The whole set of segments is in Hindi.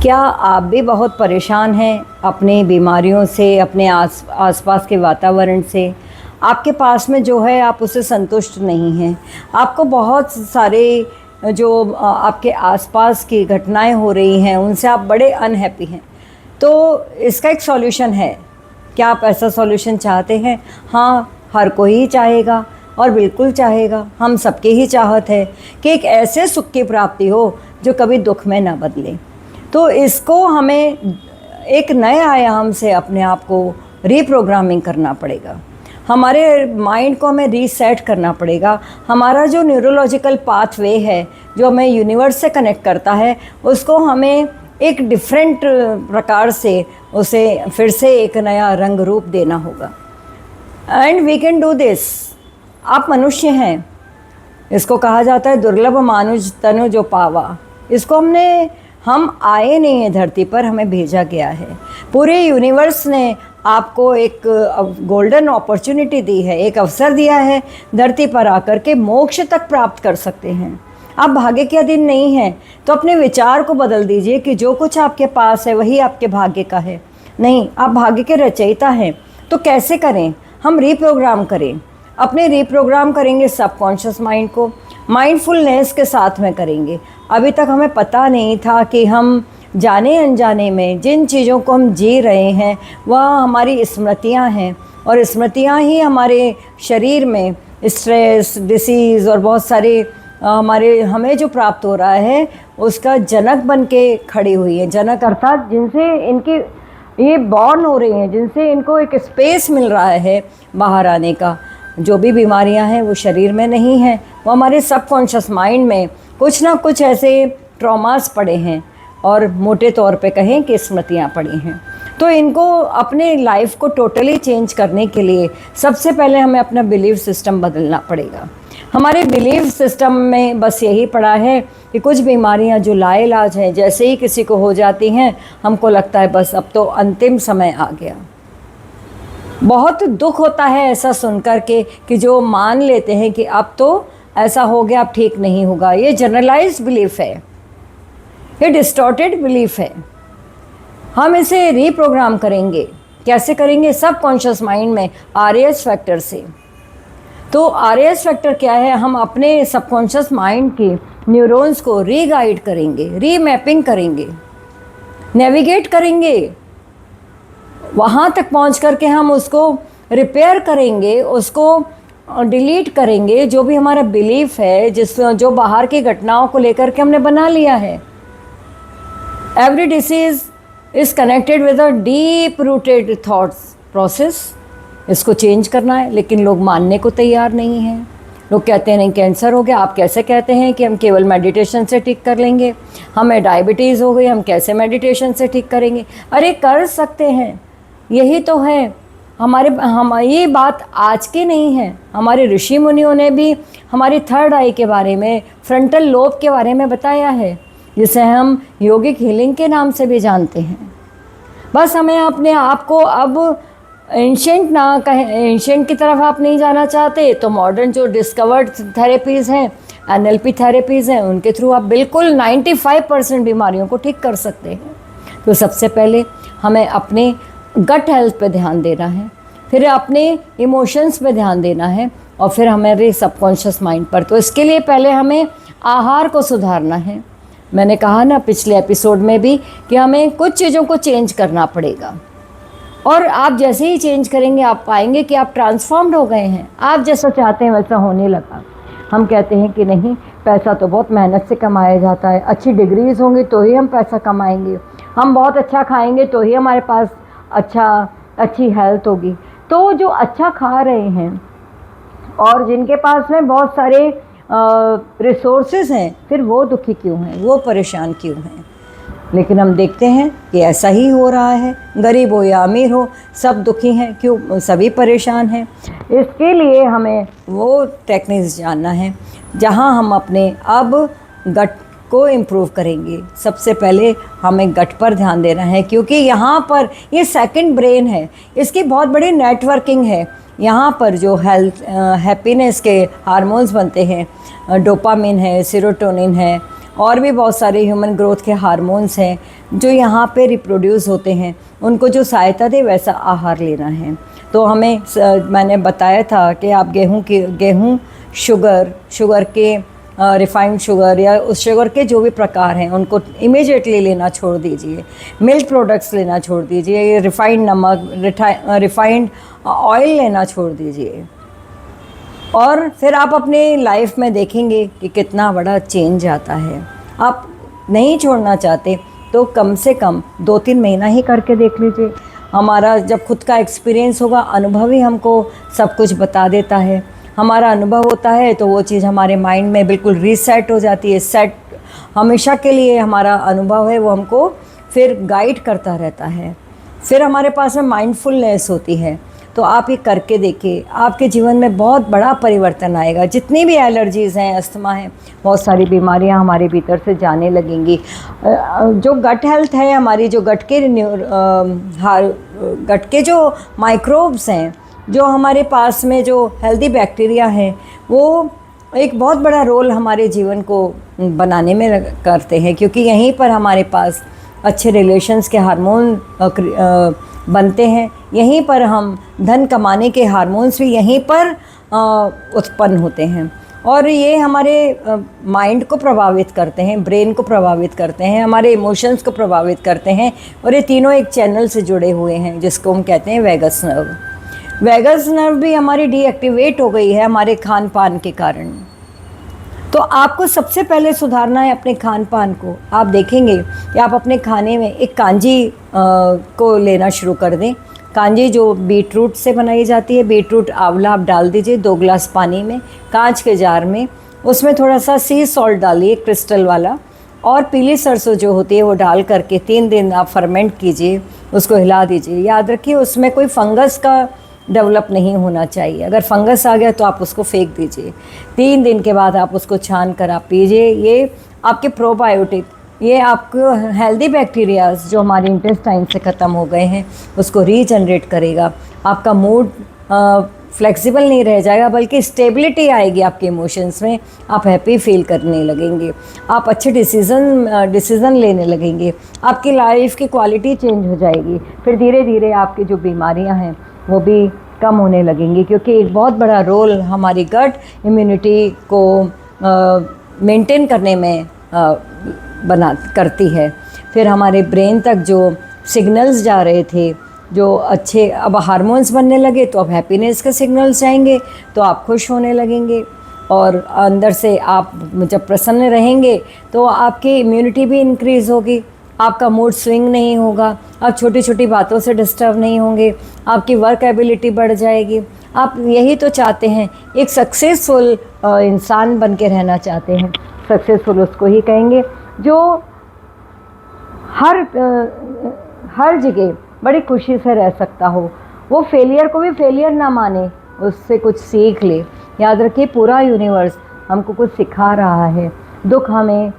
क्या आप भी बहुत परेशान हैं अपनी बीमारियों से, अपने आसपास के वातावरण से? आपके पास में जो है आप उससे संतुष्ट नहीं हैं। आपको बहुत सारे जो आपके आसपास की घटनाएं हो रही हैं उनसे आप बड़े अनहैप्पी हैं। तो इसका एक सॉल्यूशन है। क्या आप ऐसा सॉल्यूशन चाहते हैं? हाँ, हर कोई ही चाहेगा और बिल्कुल चाहेगा। हम सबके ही चाहत है कि एक ऐसे सुख की प्राप्ति हो जो कभी दुख में ना बदले। तो इसको हमें एक नए आयाम से अपने आप को रीप्रोग्रामिंग करना पड़ेगा। हमारे माइंड को हमें रीसेट करना पड़ेगा। हमारा जो न्यूरोलॉजिकल पाथवे है जो हमें यूनिवर्स से कनेक्ट करता है, उसको हमें एक डिफरेंट प्रकार से उसे फिर से एक नया रंग रूप देना होगा। And we can do this. आप मनुष्य हैं, इसको कहा जाता है दुर्लभ मानुष तनु जो पावा। इसको हम आए नहीं हैं धरती पर, हमें भेजा गया है। पूरे यूनिवर्स ने आपको एक गोल्डन अपॉर्चुनिटी दी है, एक अवसर दिया है धरती पर आकर के मोक्ष तक प्राप्त कर सकते हैं। आप भाग्य के अधीन नहीं हैं, तो अपने विचार को बदल दीजिए कि जो कुछ आपके पास है वही आपके भाग्य का है। नहीं, आप भाग्य के रचयिता हैं। तो कैसे करें? हम रीप्रोग्राम करें। अपने रीप्रोग्राम करेंगे सबकॉन्शियस माइंड को, माइंडफुलनेस के साथ में करेंगे। अभी तक हमें पता नहीं था कि हम जाने अनजाने में जिन चीज़ों को हम जी रहे हैं वह हमारी स्मृतियां हैं, और स्मृतियां ही हमारे शरीर में स्ट्रेस, डिसीज़ और बहुत सारे हमें जो प्राप्त हो रहा है उसका जनक बन के खड़ी हुई है। जनक अर्थात जिनसे इनकी ये बॉर्न हो रही हैं, जिनसे इनको एक स्पेस मिल रहा है बाहर आने का। जो भी बीमारियां हैं वो शरीर में नहीं हैं, वो हमारे सबकॉन्शियस माइंड में कुछ ना कुछ ऐसे ट्रॉमास पड़े हैं, और मोटे तौर पे कहें कि स्मृतियाँ पड़ी हैं। तो इनको अपने लाइफ को टोटली चेंज करने के लिए सबसे पहले हमें अपना बिलीफ सिस्टम बदलना पड़ेगा। हमारे बिलीफ सिस्टम में बस यही पड़ा है कि कुछ बीमारियां जो लाइलाज हैं, जैसे ही किसी को हो जाती हैं हमको लगता है बस अब तो अंतिम समय आ गया। बहुत दुख होता है ऐसा सुनकर के कि जो मान लेते हैं कि अब तो ऐसा हो गया, अब ठीक नहीं होगा। ये जनरलाइज्ड बिलीफ है, ये डिस्टॉर्टेड बिलीफ है। हम इसे रीप्रोग्राम करेंगे। कैसे करेंगे? सबकॉन्शियस माइंड में आरएएस फैक्टर से। तो आरएएस फैक्टर क्या है? हम अपने सबकॉन्शियस माइंड के न्यूरॉन्स को रीगाइड करेंगे, रीमैपिंग करेंगे, नेविगेट करेंगे। वहाँ तक पहुँच करके हम उसको रिपेयर करेंगे, उसको डिलीट करेंगे जो भी हमारा बिलीफ है, जो बाहर की घटनाओं को लेकर के हमने बना लिया है। Every disease is connected with a deep rooted thoughts process. इसको चेंज करना है, लेकिन लोग मानने को तैयार नहीं हैं। लोग कहते हैं नहीं, कैंसर हो गया। आप कैसे कहते हैं कि हम केवल मेडिटेशन से ठीक कर लेंगे? हमें डायबिटीज़ हो गई, हम कैसे मेडिटेशन से ठीक करेंगे? अरे कर सकते हैं, यही तो है। ये बात आज की नहीं है। हमारे ऋषि मुनियों ने भी हमारी थर्ड आई के बारे में, फ्रंटल लोब के बारे में बताया है, जिसे हम योगिक हीलिंग के नाम से भी जानते हैं। बस हमें अपने आप को अब एंशिएंट ना कहें, एंशिएंट की तरफ आप नहीं जाना चाहते तो मॉडर्न जो डिस्कवर्ड थेरेपीज़ हैं, एनएलपी थेरेपीज़ हैं, उनके थ्रू आप बिल्कुल 95% बीमारियों को ठीक कर सकते हैं। तो सबसे पहले हमें अपने गट हेल्थ पे ध्यान देना है, फिर अपने इमोशंस पे ध्यान देना है, और फिर हमारे सबकॉन्शियस माइंड पर। तो इसके लिए पहले हमें आहार को सुधारना है। मैंने कहा ना पिछले एपिसोड में भी कि हमें कुछ चीज़ों को चेंज करना पड़ेगा, और आप जैसे ही चेंज करेंगे आप पाएंगे कि आप ट्रांसफॉर्म्ड हो गए हैं। आप जैसा चाहते हैं वैसा होने लगा। हम कहते हैं कि नहीं, पैसा तो बहुत मेहनत से कमाया जाता है, अच्छी डिग्रीज होंगी तो ही हम पैसा कमाएंगे, हम बहुत अच्छा खाएंगे तो ही हमारे पास अच्छी हेल्थ होगी। तो जो अच्छा खा रहे हैं और जिनके पास में बहुत सारे रिसोर्सेज हैं, फिर वो दुखी क्यों हैं, वो परेशान क्यों हैं? लेकिन हम देखते हैं कि ऐसा ही हो रहा है। गरीब हो या अमीर हो, सब दुखी हैं। क्यों? सभी परेशान हैं। इसके लिए हमें वो टेक्निक्स जानना है जहां हम अपने अब गट को इम्प्रूव करेंगे। सबसे पहले हमें गट पर ध्यान देना है, क्योंकि यहाँ पर ये सेकंड ब्रेन है, इसकी बहुत बड़ी नेटवर्किंग है। यहाँ पर जो हैप्पीनेस के हार्मोन्स बनते हैं, डोपामिन है, सेरोटोनिन है, और भी बहुत सारे ह्यूमन ग्रोथ के हार्मोन्स हैं जो यहाँ पे रिप्रोड्यूस होते हैं, उनको जो सहायता दे वैसा आहार लेना है। तो हमें मैंने बताया था कि आप गेहूँ, शुगर के रिफाइंड शुगर या उस शुगर के जो भी प्रकार हैं उनको इमीडिएटली लेना छोड़ दीजिए। मिल्क प्रोडक्ट्स लेना छोड़ दीजिए, रिफाइंड नमक, रिफाइंड ऑयल लेना छोड़ दीजिए। और फिर आप अपने लाइफ में देखेंगे कि कितना बड़ा चेंज आता है। आप नहीं छोड़ना चाहते तो कम से कम 2-3 महीना ही करके देख लीजिए। हमारा जब खुद का एक्सपीरियंस होगा, अनुभव ही हमको सब कुछ बता देता है। हमारा अनुभव होता है तो वो चीज़ हमारे माइंड में बिल्कुल रीसेट हो जाती है। सेट हमेशा के लिए हमारा अनुभव है वो हमको फिर गाइड करता रहता है। फिर हमारे पास में माइंडफुलनेस होती है। तो आप ये करके देखिए, आपके जीवन में बहुत बड़ा परिवर्तन आएगा। जितनी भी एलर्जीज़ हैं, अस्थमा है, बहुत सारी बीमारियां हमारे भीतर से जाने लगेंगी। जो गट हेल्थ है हमारी, जो गट के जो माइक्रोब्स हैं, जो हमारे पास में जो हेल्दी बैक्टीरिया हैं, वो एक बहुत बड़ा रोल हमारे जीवन को बनाने में करते हैं, क्योंकि यहीं पर हमारे पास अच्छे रिलेशंस के हार्मोन बनते हैं। यहीं पर हम धन कमाने के हार्मोन्स भी यहीं पर उत्पन्न होते हैं, और ये हमारे माइंड को प्रभावित करते हैं, ब्रेन को प्रभावित करते हैं, हमारे इमोशंस को प्रभावित करते हैं। और ये तीनों एक चैनल से जुड़े हुए हैं जिसको हम कहते हैं वैगस नर्व। वैगस नर्व भी हमारी डीएक्टिवेट हो गई है हमारे खान पान के कारण। तो आपको सबसे पहले सुधारना है अपने खान पान को। आप देखेंगे कि आप अपने खाने में एक कांजी को लेना शुरू कर दें। कांजी जो बीट रूट से बनाई जाती है, बीट रूट आंवला आप डाल दीजिए 2 गिलास पानी में, कांच के जार में। उसमें थोड़ा सा सी सॉल्ट डालिए, क्रिस्टल वाला, और पीली सरसों जो होती है वो डाल करके 3 दिन आप फर्मेंट कीजिए, उसको हिला दीजिए। याद रखिए उसमें कोई फंगस का डेवलप नहीं होना चाहिए। अगर फंगस आ गया तो आप उसको फेंक दीजिए। 3 दिन के बाद आप उसको छान कर आप पीजिए। ये आपके प्रोबायोटिक, ये आपको हेल्दी बैक्टीरियाज जो हमारे इंटेस्टाइन से ख़त्म हो गए हैं उसको रीजनरेट करेगा। आपका मूड फ्लेक्सिबल नहीं रह जाएगा, बल्कि स्टेबिलिटी आएगी आपके इमोशंस में। आप हैप्पी फील करने लगेंगे, आप अच्छे डिसीज़न लेने लगेंगे, आपकी लाइफ की क्वालिटी चेंज हो जाएगी। फिर धीरे धीरे आपकी जो बीमारियां हैं वो भी कम होने लगेंगी, क्योंकि एक बहुत बड़ा रोल हमारी गट इम्यूनिटी को मेंटेन करने में करती है। फिर हमारे ब्रेन तक जो सिग्नल्स जा रहे थे, जो अच्छे, अब हार्मोन्स बनने लगे तो अब हैप्पीनेस के सिग्नल्स जाएंगे, तो आप खुश होने लगेंगे। और अंदर से आप जब प्रसन्न रहेंगे तो आपकी इम्यूनिटी भी इंक्रीज़ होगी, आपका मूड स्विंग नहीं होगा, आप छोटी छोटी बातों से डिस्टर्ब नहीं होंगे, आपकी वर्क एबिलिटी बढ़ जाएगी। आप यही तो चाहते हैं, एक सक्सेसफुल इंसान बन के रहना चाहते हैं। सक्सेसफुल उसको ही कहेंगे जो हर जगह बड़ी खुशी से रह सकता हो। वो फेलियर को भी फेलियर ना माने, उससे कुछ सीख ले। याद रखिए पूरा यूनिवर्स हमको कुछ सिखा रहा है। दुख हमें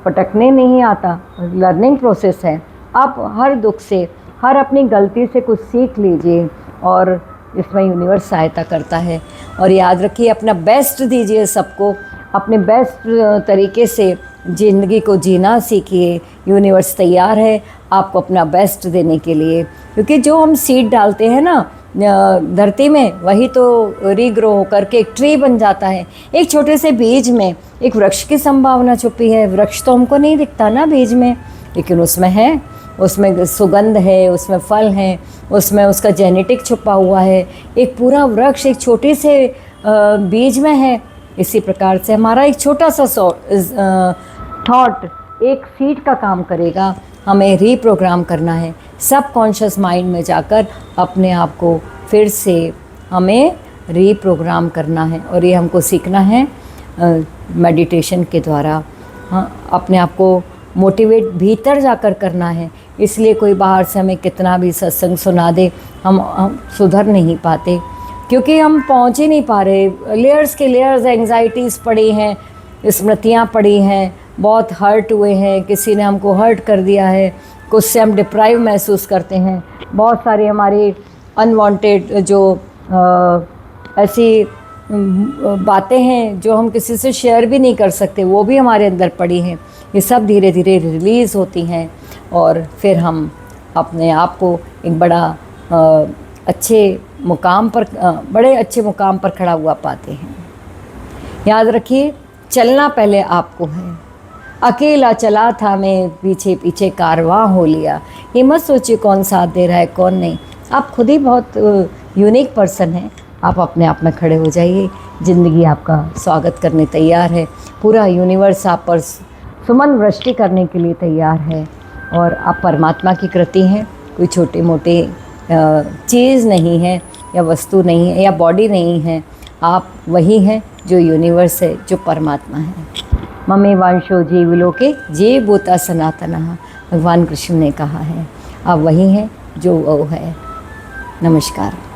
पटकने नहीं आता, लर्निंग प्रोसेस है। आप हर दुख से, हर अपनी गलती से कुछ सीख लीजिए, और इसमें यूनिवर्स सहायता करता है। और याद रखिए अपना बेस्ट दीजिए सबको, अपने बेस्ट तरीके से ज़िंदगी को जीना सीखिए। यूनिवर्स तैयार है आपको अपना बेस्ट देने के लिए, क्योंकि जो हम सीड डालते हैं ना धरती में, वही तो रीग्रो होकर के एक ट्री बन जाता है। एक छोटे से बीज में एक वृक्ष की संभावना छुपी है। वृक्ष तो हमको नहीं दिखता ना बीज में, लेकिन उसमें है, उसमें सुगंध है, उसमें फल हैं, उसमें उसका जेनेटिक छुपा हुआ है। एक पूरा वृक्ष एक छोटे से बीज में है। इसी प्रकार से हमारा एक छोटा सा थॉट एक सीड का काम करेगा। हमें रीप्रोग्राम करना है, सब कॉन्शियस माइंड में जाकर अपने आप को फिर से हमें रीप्रोग्राम करना है। और ये हमको सीखना है मेडिटेशन के द्वारा। हाँ, अपने आप को मोटिवेट भीतर जाकर करना है। इसलिए कोई बाहर से हमें कितना भी सत्संग सुना दे, हम सुधर नहीं पाते, क्योंकि हम पहुंच ही नहीं पा रहे। लेयर्स के लेयर्स एंग्जाइटीज़ पड़ी हैं, स्मृतियाँ पड़ी हैं, बहुत हर्ट हुए हैं, किसी ने हमको हर्ट कर दिया है, कुछ से हम डिप्राइव महसूस करते हैं। बहुत सारे हमारे अनवांटेड जो ऐसी बातें हैं जो हम किसी से शेयर भी नहीं कर सकते, वो भी हमारे अंदर पड़ी हैं, ये सब धीरे धीरे रिलीज़ होती हैं और फिर हम अपने आप को एक बड़े अच्छे मुकाम पर खड़ा हुआ पाते हैं। याद रखिए, चलना पहले आपको है। अकेला चला था मैं, पीछे पीछे कारवां हो लिया। ये मत सोचिए कौन साथ दे रहा है कौन नहीं, आप खुद ही बहुत यूनिक पर्सन हैं। आप अपने आप में खड़े हो जाइए, ज़िंदगी आपका स्वागत करने तैयार है। पूरा यूनिवर्स आप पर सुमन वृष्टि करने के लिए तैयार है और आप परमात्मा की कृति हैं। कोई छोटे मोटे चीज़ नहीं है या वस्तु नहीं है या बॉडी नहीं है, आप वही हैं जो यूनिवर्स है, जो परमात्मा है। ममे वांशो जीवलोके जे भूता सनातनः, भगवान कृष्ण ने कहा है। आप वही हैं जो वो है। नमस्कार।